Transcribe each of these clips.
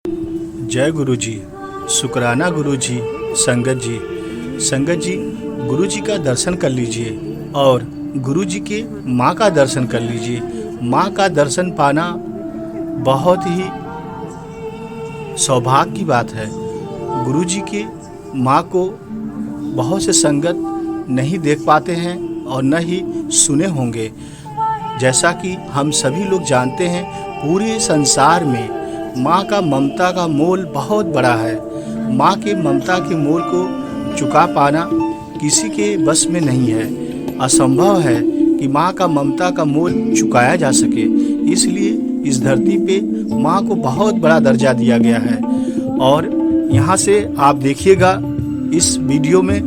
जय गुरु जी, शुक्राना गुरु जी, संगत जी। संगत जी, गुरु जी का दर्शन कर लीजिए और गुरु जी के माँ का दर्शन कर लीजिए। माँ का दर्शन पाना बहुत ही सौभाग्य की बात है। गुरु जी के माँ को बहुत से संगत नहीं देख पाते हैं और न ही सुने होंगे। जैसा कि हम सभी लोग जानते हैं, पूरे संसार में माँ का ममता का मोल बहुत बड़ा है। माँ के ममता के मोल को चुका पाना किसी के बस में नहीं है। असंभव है कि माँ का ममता का मोल चुकाया जा सके। इसलिए इस धरती पे माँ को बहुत बड़ा दर्जा दिया गया है। और यहाँ से आप देखिएगा इस वीडियो में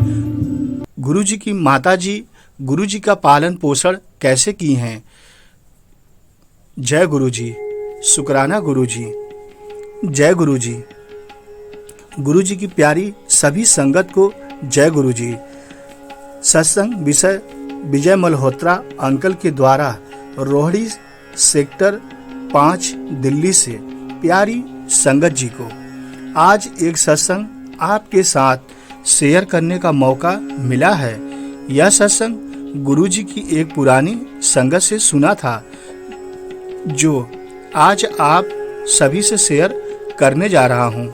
गुरु जी की माता जी गुरु जी का पालन पोषण कैसे की हैं। जय गुरु जी, शुक्राना गुरु जी। जय गुरु जी। गुरु जी की प्यारी सभी संगत को जय गुरु जी। सत्संग विषय विजय मल्होत्रा अंकल के द्वारा रोहिणी सेक्टर 5 दिल्ली से प्यारी संगत जी को आज एक सत्संग आपके साथ शेयर करने का मौका मिला है। यह सत्संग गुरु जी की एक पुरानी संगत से सुना था, जो आज आप सभी से शेयर करने जा रहा हूँ।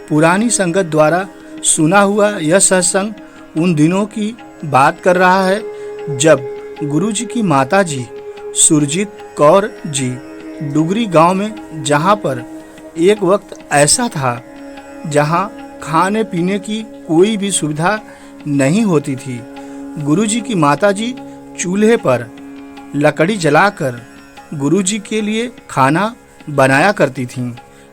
पुरानी संगत द्वारा सुना हुआ यह सत्संग उन दिनों की बात कर रहा है जब गुरु जी की माता जी सुरजीत कौर जी डुगरी गांव में, जहां पर एक वक्त ऐसा था जहां खाने पीने की कोई भी सुविधा नहीं होती थी। गुरु जी की माता जी चूल्हे पर लकड़ी जलाकर गुरु जी के लिए खाना बनाया करती थीं।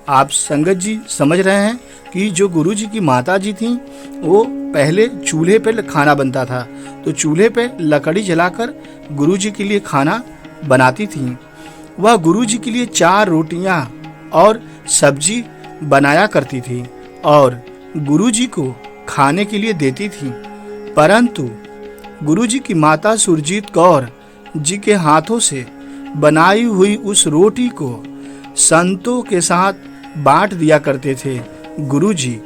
आप संगत जी समझ रहे हैं कि जो गुरु जी की माता जी थीं, वो पहले चूल्हे पे खाना बनता था, तो चूल्हे पे लकड़ी जलाकर गुरु जी के लिए खाना बनाती थीं। वह गुरु जी के लिए 4 रोटियां और सब्जी बनाया करती थी और गुरु जी को खाने के लिए देती थी। परंतु गुरु जी की माता सुरजीत कौर जी के हाथों से बनाई हुई उस रोटी को संतों के साथ बांट दिया करते थे गुरु जी,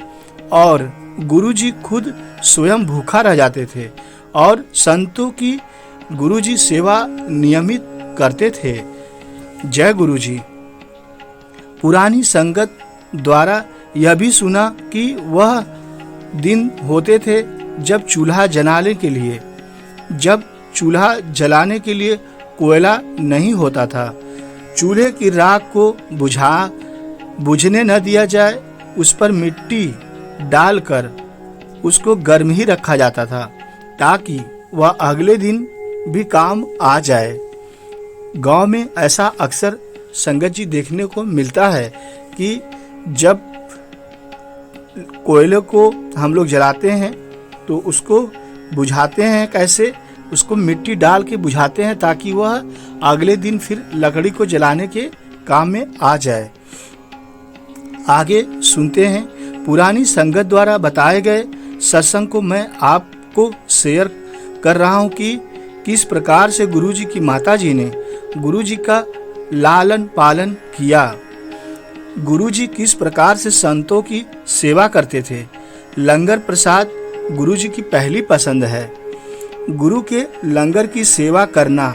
और गुरु जी खुद स्वयं भूखा रह जाते थे और संतों की गुरु जी सेवा नियमित करते थे। जय गुरु जी। पुरानी संगत द्वारा यह भी सुना कि वह दिन होते थे जब चूल्हा जलाने के लिए कोयला नहीं होता था। चूल्हे की राख को बुझने न दिया जाए, उस पर मिट्टी डालकर उसको गर्म ही रखा जाता था ताकि वह अगले दिन भी काम आ जाए। गांव में ऐसा अक्सर संगत जी देखने को मिलता है कि जब कोयले को हम लोग जलाते हैं तो उसको बुझाते हैं कैसे, उसको मिट्टी डाल के बुझाते हैं ताकि वह अगले दिन फिर लकड़ी को जलाने के काम में आ जाए। आगे सुनते हैं पुरानी संगत द्वारा बताए गए सत्संग को मैं आपको शेयर कर रहा हूँ कि किस प्रकार से गुरु जी की माता जी ने गुरु जी का लालन पालन किया। गुरु जी किस प्रकार से संतों की सेवा करते थे। लंगर प्रसाद गुरु जी की पहली पसंद है। गुरु के लंगर की सेवा करना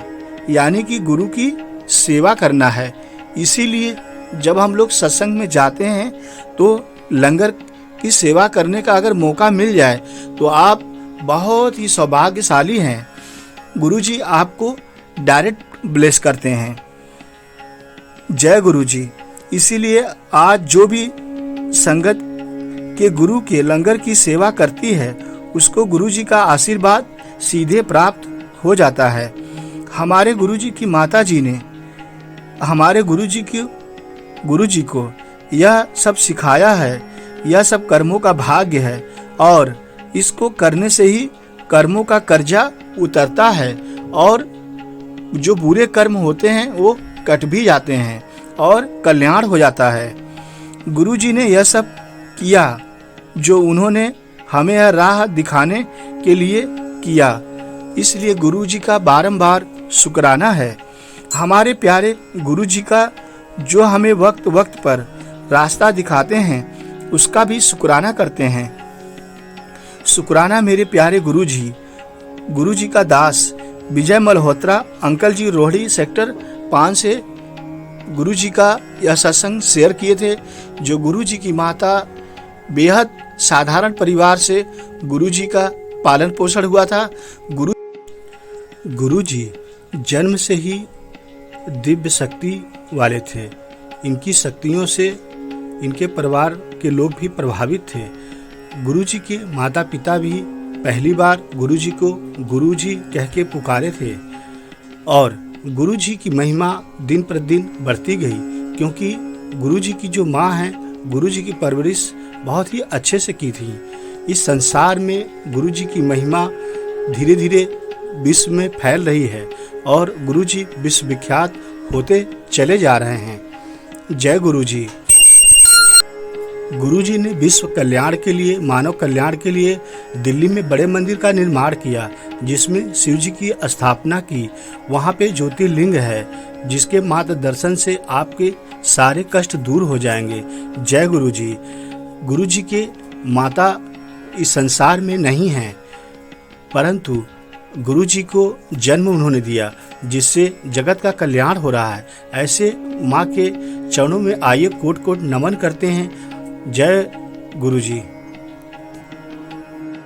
यानी कि गुरु की सेवा करना है। इसीलिए जब हम लोग सत्संग में जाते हैं तो लंगर की सेवा करने का अगर मौका मिल जाए तो आप बहुत ही सौभाग्यशाली हैं। गुरु जी आपको डायरेक्ट ब्लेस करते हैं। जय गुरु जी। इसीलिए आज जो भी संगत के गुरु के लंगर की सेवा करती है उसको गुरु जी का आशीर्वाद सीधे प्राप्त हो जाता है। हमारे गुरु जी की माता जी ने हमारे गुरु जी को यह सब सिखाया है। यह सब कर्मों का भाग्य है और इसको करने से ही कर्मों का कर्जा उतरता है और जो बुरे कर्म होते हैं वो कट भी जाते हैं और कल्याण हो जाता है। गुरु जी ने यह सब किया जो उन्होंने हमें यह राह दिखाने के लिए किया। इसलिए गुरु जी का बारंबार शुक्राना है। हमारे प्यारे गुरु जी का जो हमें वक्त वक्त पर रास्ता दिखाते हैं उसका भी शुक्राना करते हैं। शुक्राना मेरे प्यारे गुरुजी का दास विजय मल्होत्रा अंकल जी रोहिणी सेक्टर 5 से गुरुजी का यह सत्संग शेयर किए थे। जो गुरुजी की माता बेहद साधारण परिवार से गुरुजी का पालन पोषण हुआ था। गुरुजी जन्म से ही दिव्य शक्ति वाले थे। इनकी शक्तियों से इनके परिवार के लोग भी प्रभावित थे। गुरुजी के माता पिता भी पहली बार गुरुजी को गुरुजी कह के पुकारे थे और गुरुजी की महिमा दिन प्रतिदिन बढ़ती गई, क्योंकि गुरुजी की जो माँ है गुरुजी की परवरिश बहुत ही अच्छे से की थी। इस संसार में गुरुजी की महिमा धीरे धीरे विश्व में फैल रही है और गुरुजी विश्वविख्यात होते चले जा रहे हैं। जय गुरुजी। गुरुजी ने विश्व कल्याण के लिए, मानव कल्याण के लिए दिल्ली में बड़े मंदिर का निर्माण किया, जिसमें शिव जी की स्थापना की। वहाँ पे ज्योतिर्लिंग है, जिसके मात्र दर्शन से आपके सारे कष्ट दूर हो जाएंगे। जय गुरुजी। गुरुजी के माता इस संसार में नहीं हैं, परंतु गुरुजी को जन्म उन्होंने दिया, जिससे जगत का कल्याण हो रहा है। ऐसे माँ के चरणों में आइए कोट कोट नमन करते हैं। जय गुरुजी।